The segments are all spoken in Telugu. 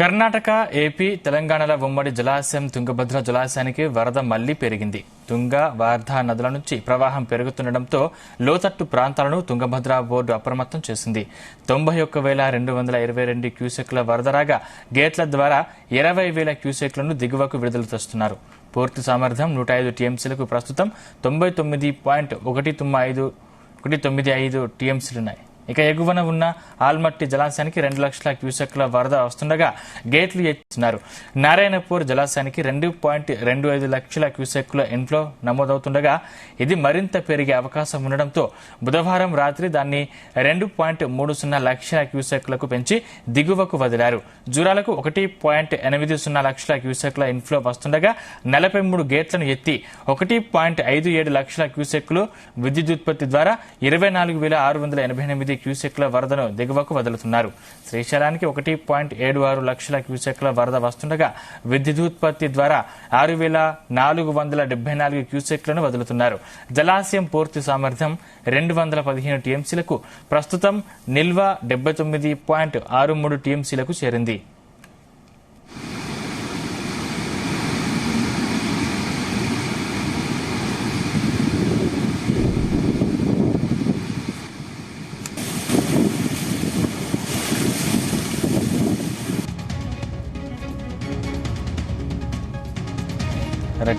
కర్ణాటక, ఏపీ, తెలంగాణల ఉమ్మడి జలాశయం తుంగభద్ర జలాశయానికి వరద మళ్లీ పెరిగింది. తుంగ, వార్ధా నదుల నుంచి ప్రవాహం పెరుగుతుండటంతో లోతట్టు ప్రాంతాలను తుంగభద్ర బోర్డు అప్రమత్తం చేసింది. 91,222 క్యూసెక్ల వరద రాగా గేట్ల ద్వారా 20,000 క్యూసెక్లను దిగువకు విడుదల చేస్తున్నారు. పూర్తి సామర్థ్యం 105 టీఎంసీలకు ప్రస్తుతం 99.195 టీఎంసీలున్నాయి. ఇక ఎగువన ఉన్న ఆల్మట్టి జలాశయానికి 2 లక్షల క్యూసెక్ల వరద వస్తుండగా గేట్లు ఎత్తున్నారు. నారాయణపూర్ జలాశయానికి 2.25 లక్షల క్యూసెక్ల ఇన్ఫ్లో నమోదవుతుండగా ఇది మరింత పెరిగే అవకాశం ఉండడంతో బుధవారం రాత్రి దాన్ని 2.30 లక్షల క్యూసెక్లకు పెంచి దిగువకు వదిలారు. జూరాలకు 1.80 లక్షల క్యూసెక్ల ఇన్ఫ్లో వస్తుండగా 43 గేట్లను ఎత్తి 1.57 లక్షల క్యూసెక్లు విద్యుదుత్పత్తి ద్వారా 24,688 క్యూసెక్ల వరదను దిగువకు వదులుతున్నారు. శ్రీశైలానికి 1.76 లక్షల క్యూసెక్ల వరద వస్తుండగా విద్యుదుత్పత్తి ద్వారా 6,474 క్యూసెక్లను వదులుతున్నారు. జలాశయం పూర్తి సామర్థ్యం 215 టీఎంసీలకు ప్రస్తుతం నిల్వ 79.63 టీఎంసీలకు చేరింది.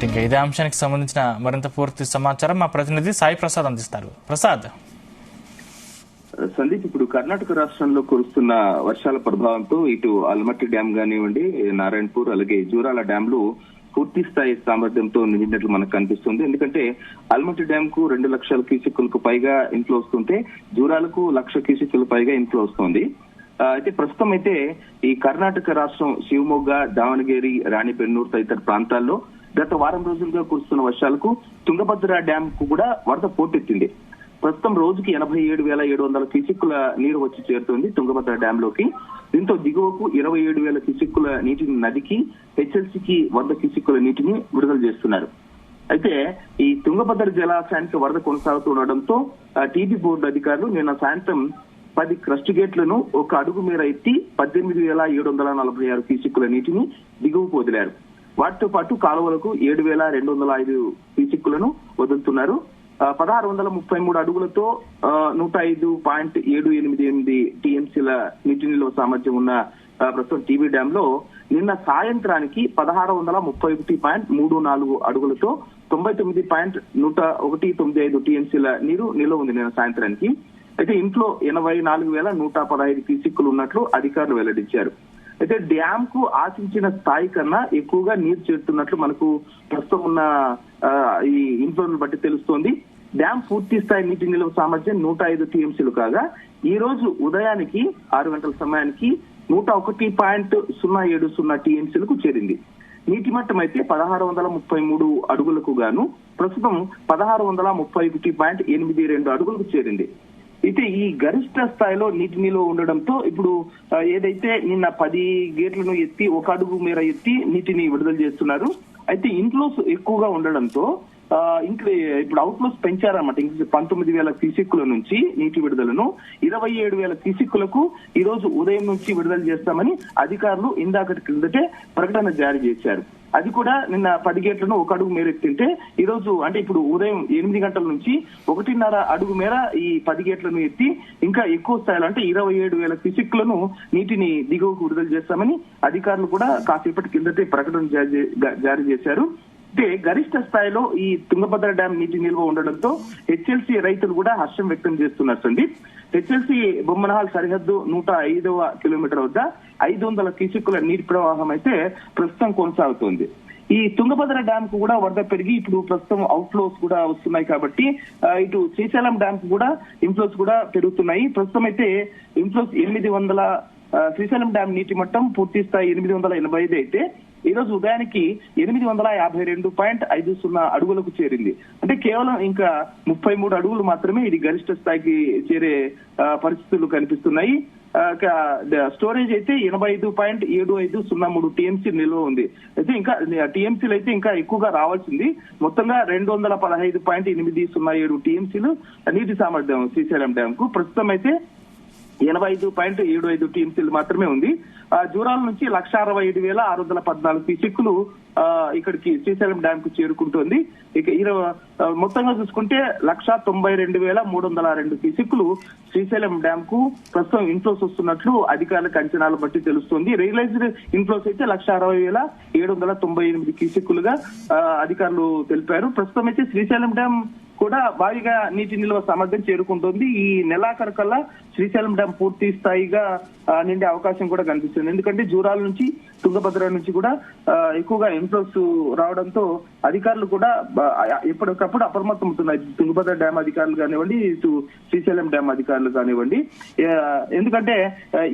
ఇంకా ఇదే అంశానికి సంబంధించిన మరింత పూర్తి సమాచారం మా ప్రతినిధి సాయి ప్రసాద్ అందిస్తారు. ప్రసాద్. సందీప్, ఇప్పుడు కర్ణాటక రాష్ట్రంలో కురుస్తున్న వర్షాల ప్రభావంతో ఇటు ఆల్మట్టి డ్యాం కానివ్వండి, నారాయణపూర్ అలాగే జూరాల డ్యాంలు పూర్తి స్థాయి సామర్థ్యంతో నిండినట్లు మనకు కనిపిస్తుంది. ఎందుకంటే ఆల్మట్టి డ్యాం కు 2 లక్షల క్యూసెక్కులకు పైగా ఇన్ఫ్లో వస్తుంటే జూరాలకు 1,00,000 క్యూసెక్కుల పైగా ఇన్ఫ్లో వస్తుంది. అయితే ప్రస్తుతం అయితే ఈ కర్ణాటక రాష్ట్రం శివమొగ్గ, దావణగిరి, రాణిబెన్నూరు తదితర ప్రాంతాల్లో గత వారం రోజులుగా కురుస్తున్న వర్షాలకు తుంగభద్ర డ్యాం కు కూడా వరద పోటెత్తింది. ప్రస్తుతం రోజుకి 87,700 క్యూసెక్కుల నీరు వచ్చి చేరుతుంది తుంగభద్ర డ్యాం లోకి. దీంతో దిగువకు 27,000 క్యూసెక్కుల నీటిని నదికి, హెచ్ఎల్సీకి 100 క్యూసెక్కుల నీటిని విడుదల చేస్తున్నారు. అయితే ఈ తుంగభద్ర జలాశయానికి వరద కొనసాగుతుండటంతో టీబీ బోర్డు అధికారులు నిన్న సాయంత్రం 10 క్రస్ట్ గేట్లను ఒక అడుగు మేర ఎత్తి 18,746 క్యూసెక్కుల నీటిని దిగువకు వదిలారు. వాటితో పాటు కాలువలకు 7,205 క్యూసెక్కులను వదులుతున్నారు. 1,633 అడుగులతో 105.788 టీఎంసీల నీటి నిల్వ సామర్థ్యం ఉన్న ప్రస్తుతం టీబీ డ్యాం లో నిన్న సాయంత్రానికి 1,631.34 అడుగులతో 99.195 టీఎంసీల నీరు నిల్వ ఉంది నిన్న సాయంత్రానికి. అయితే ఇంట్లో 84,115 క్యూసెక్కులు ఉన్నట్లు అధికారులు వెల్లడించారు. అయితే డ్యాం కు ఆశించిన స్థాయి కన్నా ఎక్కువగా నీరు చేరుతున్నట్లు మనకు ప్రస్తుతం ఉన్న ఈ ఇన్ఫ్లోను బట్టి తెలుస్తోంది. డ్యాం పూర్తి స్థాయి నీటి నిల్వ సామర్థ్యం 105 టీఎంసీలు కాగా ఈ రోజు ఉదయానికి 6 గంటల సమయానికి 101.070 టీఎంసీలకు చేరింది. నీటి మట్టం అయితే 1,633 అడుగులకు గాను ప్రస్తుతం 1,631.82 అడుగులకు చేరింది. అయితే ఈ గరిష్ట స్థాయిలో నీటి నిల్వ ఉండడంతో ఇప్పుడు ఏదైతే నిన్న 10 గేట్లను ఎత్తి ఒక అడుగు మేర ఎత్తి నీటిని విడుదల చేస్తున్నారు. అయితే ఇన్ఫ్లోస్ ఎక్కువగా ఉండడంతో ఇప్పుడు అవుట్ఫ్లోస్ పెంచారన్నమాట. 19,000 క్యూసెక్కుల నుంచి నీటి విడుదలను 27,000 క్యూసెక్కులకు ఈ రోజు ఉదయం నుంచి విడుదల చేస్తామని అధికారులు ఇందాకటి క్రిందటే ప్రకటన జారీ చేశారు. అది కూడా నిన్న 10 గేట్లను ఒక అడుగు మేర ఎత్తింటే ఈ రోజు అంటే ఇప్పుడు ఉదయం 8 గంటల నుంచి 1.5 అడుగు మేర ఈ 10 గేట్లను ఎత్తి ఇంకా ఎక్కువ స్థాయిలో అంటే 27,000 క్యూసెక్కులను నీటిని దిగువకు విడుదల చేస్తామని అధికారులు కూడా కాసేపటి కిందటే ప్రకటన జారీ చేశారు. అంటే గరిష్ట స్థాయిలో ఈ తుంగభద్ర డ్యాం నీటి నిల్వ ఉండడంతో హెచ్ఎల్సీ రైతులు కూడా హర్షం వ్యక్తం చేస్తున్నారు. సందీప్, హెచ్ఎల్సీ బొమ్మనహాల్ సరిహద్దు 105వ కిలోమీటర్ వద్ద 500 క్యూసెక్కుల నీటి ప్రవాహం అయితే ప్రస్తుతం కొనసాగుతోంది. ఈ తుంగభద్ర డ్యాం కు కూడా వరద పెరిగి ఇప్పుడు ప్రస్తుతం అవుట్ఫ్లోస్ కూడా వస్తున్నాయి కాబట్టి ఇటు శ్రీశైలం డ్యాం కు కూడా ఇన్ఫ్లోస్ కూడా పెరుగుతున్నాయి. ప్రస్తుతం అయితే ఇన్ఫ్లోస్ 800 శ్రీశైలం డ్యాం నీటి మట్టం పూర్తి స్థాయి 885 అయితే ఈ రోజు ఉదయానికి 852.50 అడుగులకు చేరింది. అంటే కేవలం ఇంకా 33 అడుగులు మాత్రమే ఇది గరిష్ట స్థాయికి చేరే పరిస్థితులు కనిపిస్తున్నాయి. స్టోరేజ్ అయితే 85.7503 టీఎంసీ నిల్వ ఉంది. అయితే ఇంకా టీఎంసీలు అయితే ఇంకా ఎక్కువగా రావాల్సింది. మొత్తంగా 215.807 టీఎంసీలు నీటి సామర్థ్యం శ్రీశైలం డ్యాం కు. ప్రస్తుతం అయితే 85.75 టీఎంసీలు మాత్రమే ఉంది. జూరాల నుంచి 1,65,614 క్యూసెక్కులు ఇక్కడికి శ్రీశైలం డ్యామ్ కు చేరుకుంటోంది. ఇక మొత్తంగా చూసుకుంటే 1,92,302 క్యూసెక్కులు శ్రీశైలం డ్యామ్ కు ప్రస్తుతం ఇన్ఫ్లోస్ వస్తున్నట్లు అధికారులకు అంచనాలు బట్టి తెలుస్తోంది. రియలైజ్డ్ ఇన్ఫ్లోస్ అయితే 1,60,798 క్యూసెక్కులుగా అధికారులు తెలిపారు. ప్రస్తుతం అయితే శ్రీశైలం డ్యామ్ కూడా భారీగా నీటి నిల్వ సామర్థ్యం చేరుకుంటోంది. ఈ నెలాఖరు కల్లా శ్రీశైలం డ్యామ్ పూర్తి స్థాయిగా నిండే అవకాశం కూడా కనిపిస్తుంది. ఎందుకంటే జూరాల నుంచి తుంగభద్ర నుంచి కూడా ఎక్కువగా ఇన్ఫ్లోస్ రావడంతో అధికారులు కూడా ఎప్పటికప్పుడు అప్రమత్తమవుతున్నాయి. తుంగభద్ర డ్యామ్ అధికారులు కానివ్వండి, శ్రీశైలం డ్యామ్ అధికారులు కానివ్వండి. ఎందుకంటే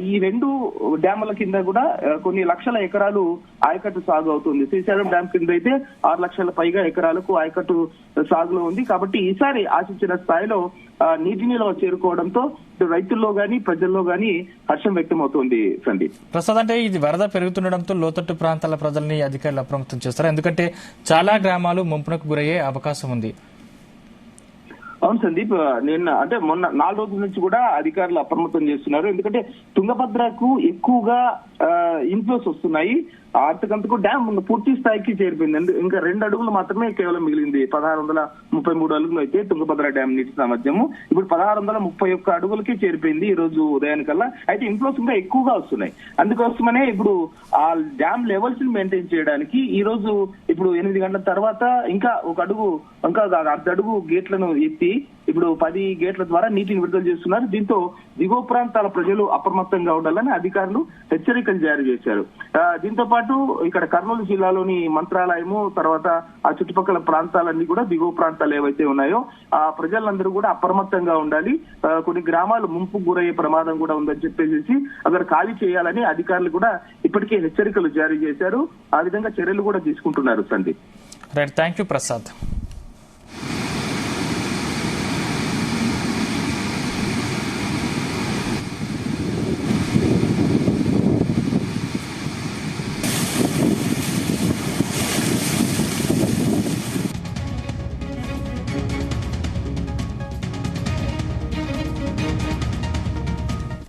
ఈ రెండు డ్యాముల కింద కూడా కొన్ని లక్షల ఎకరాలు ఆయకట్టు సాగు అవుతుంది. శ్రీశైలం డ్యామ్ కింద అయితే 6 లక్షల పైగా ఎకరాలకు ఆయకట్టు సాగులో ఉంది. కాబట్టి ఈసారి ఆశించిన స్థాయిలో నీటి నిల్వ చేరుకోవడంతో రైతుల్లో గాని ప్రజల్లో గాని హర్షం వ్యక్తమవుతోంది. సందీప్, ప్రసాద్, అంటే ఇది వరద పెరుగుతుండడంతో లోతట్టు ప్రాంతాల ప్రజల్ని అధికారులు అప్రమత్తం చేస్తారు, ఎందుకంటే చాలా గ్రామాలు ముంపునకు గురయ్యే అవకాశం ఉంది. అవును సందీప్, అంటే మొన్న 4 రోజుల నుంచి కూడా అధికారులు అప్రమత్తం చేస్తున్నారు. ఎందుకంటే తుంగభద్రకు ఎక్కువగా ఇన్ఫ్లోస్ వస్తున్నాయి. అంతకంతకు డ్యామ్ పూర్తి స్థాయికి చేరిపోయింది. ఇంకా 2 అడుగులు మాత్రమే కేవలం మిగిలింది. 1,633 అడుగులు అయితే తుంగభద్ర డ్యామ్ నీటి సామర్థ్యము ఇప్పుడు 1,631 అడుగులకి చేరిపోయింది ఈ రోజు ఉదయానికల్లా. అయితే ఇన్ఫ్లోస్ ఇంకా ఎక్కువగా వస్తున్నాయి. అందుకోసమనే ఇప్పుడు ఆ డ్యామ్ లెవెల్స్ ని మెయింటైన్ చేయడానికి ఈ రోజు ఇప్పుడు 8 గంటల తర్వాత ఇంకా అర్ధ అడుగు గేట్లను ఎత్తి ఇప్పుడు 10 గేట్ల ద్వారా నీటిని విడుదల చేస్తున్నారు. దీంతో దిగువ ప్రాంతాల ప్రజలు అప్రమత్తంగా ఉండాలని అధికారులు హెచ్చరికలు జారీ చేశారు. దీంతో పాటు ఇక్కడ కర్నూలు జిల్లాలోని మంత్రాలయము తర్వాత ఆ చుట్టుపక్కల ప్రాంతాలన్నీ కూడా దిగువ ప్రాంతాలు ఏవైతే ఉన్నాయో ఆ ప్రజలందరూ కూడా అప్రమత్తంగా ఉండాలి. కొన్ని గ్రామాలు ముంపు గురయ్యే ప్రమాదం కూడా ఉందని చెప్పేసి అక్కడ ఖాళీ చేయాలని అధికారులు కూడా ఇప్పటికే హెచ్చరికలు జారీ చేశారు. ఆ విధంగా చర్యలు కూడా తీసుకుంటున్నారు. Sandeep, right, thank you Prasad.